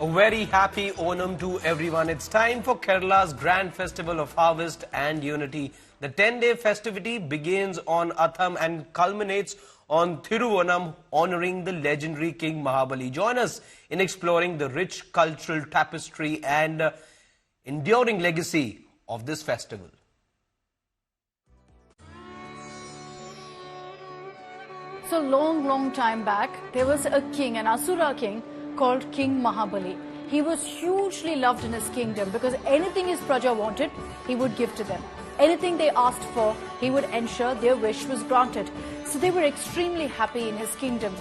A very happy Onam to everyone. It's time for Kerala's grand festival of harvest and unity. The 10-day festivity begins on Atham and culminates on Onam, honoring the legendary King Mahabali. Join us in exploring the rich cultural tapestry and enduring legacy of this festival. So long time back, there was a king, an Asura king, called King Mahabali. He was hugely loved in his kingdom because anything his praja wanted, he would give to them. Anything they asked for, he would ensure their wish was granted. So they were extremely happy in his kingdom.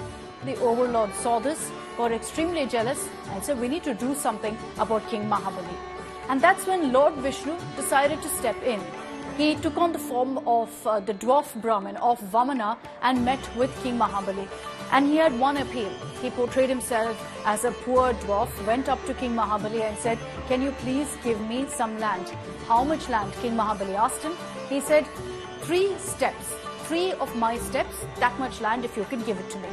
The overlord saw this, got extremely jealous and said, we need to do something about King Mahabali. And that's when Lord Vishnu decided to step in. He took on the form of the dwarf Brahmin of Vamana and met with King Mahabali. And he had one appeal. He portrayed himself as a poor dwarf, went up to King Mahabali and said, can you please give me some land? How much land? King Mahabali asked him. He said, 3 steps. 3 of my steps, that much land if you can give it to me.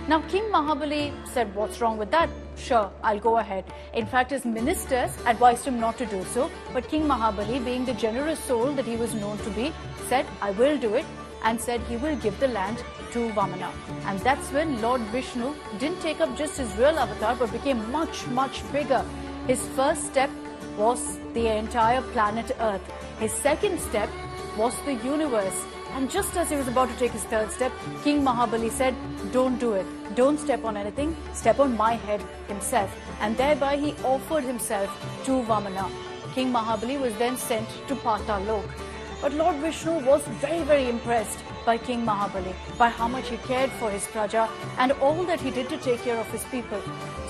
Now King Mahabali said, what's wrong with that? Sure, I'll go ahead. In fact, his ministers advised him not to do so. But King Mahabali, being the generous soul that he was known to be, said, I will do it, and said he will give the land to Vamana. And that's when Lord Vishnu didn't take up just his real avatar, but became much bigger. His first step was the entire planet Earth. His second step was the universe. And just as he was about to take his third step, King Mahabali said, don't do it. Don't step on anything. Step on my head himself. And thereby he offered himself to Vamana. King Mahabali was then sent to Patalok. But Lord Vishnu was very impressed by King Mahabali, by how much he cared for his praja and all that he did to take care of his people.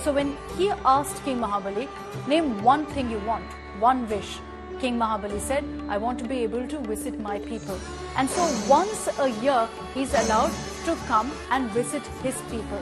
So when he asked King Mahabali, name one thing you want, one wish, King Mahabali said, I want to be able to visit my people. And so once a year, he's allowed to come and visit his people.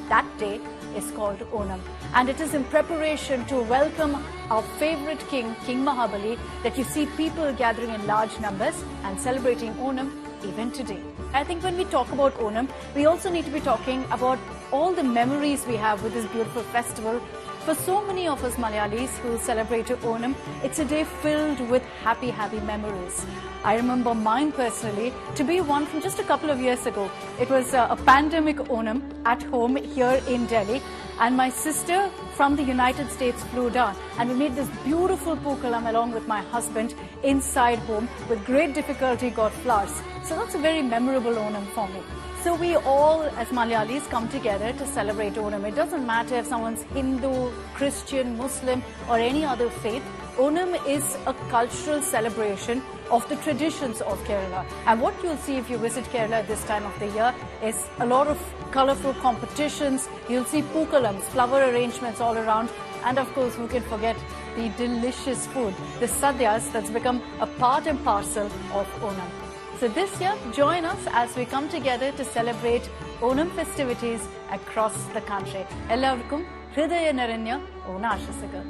That day is called Onam. And it is in preparation to welcome our favorite king, King Mahabali, that you see people gathering in large numbers and celebrating Onam even today. I think when we talk about Onam, we also need to be talking about all the memories we have with this beautiful festival. For so many of us Malayalees who celebrate Onam, it's a day filled with happy memories. I remember mine personally to be one from just a couple of years ago. It was a pandemic Onam at home here in Delhi. And my sister from the United States flew down and we made this beautiful pookalam along with my husband inside home. With great difficulty got flowers. So that's a very memorable Onam for me. So we all as Malayalees come together to celebrate Onam. It doesn't matter if someone's Hindu, Christian, Muslim or any other faith. Onam is a cultural celebration of the traditions of Kerala. And what you'll see if you visit Kerala at this time of the year is a lot of colorful competitions. You'll see pookalams, flower arrangements all around. And of course, who can forget the delicious food, the sadhyas that's become a part and parcel of Onam. So this year, join us as we come together to celebrate Onam festivities across the country. Ellarkum Hridaya Naranya Onashasaka.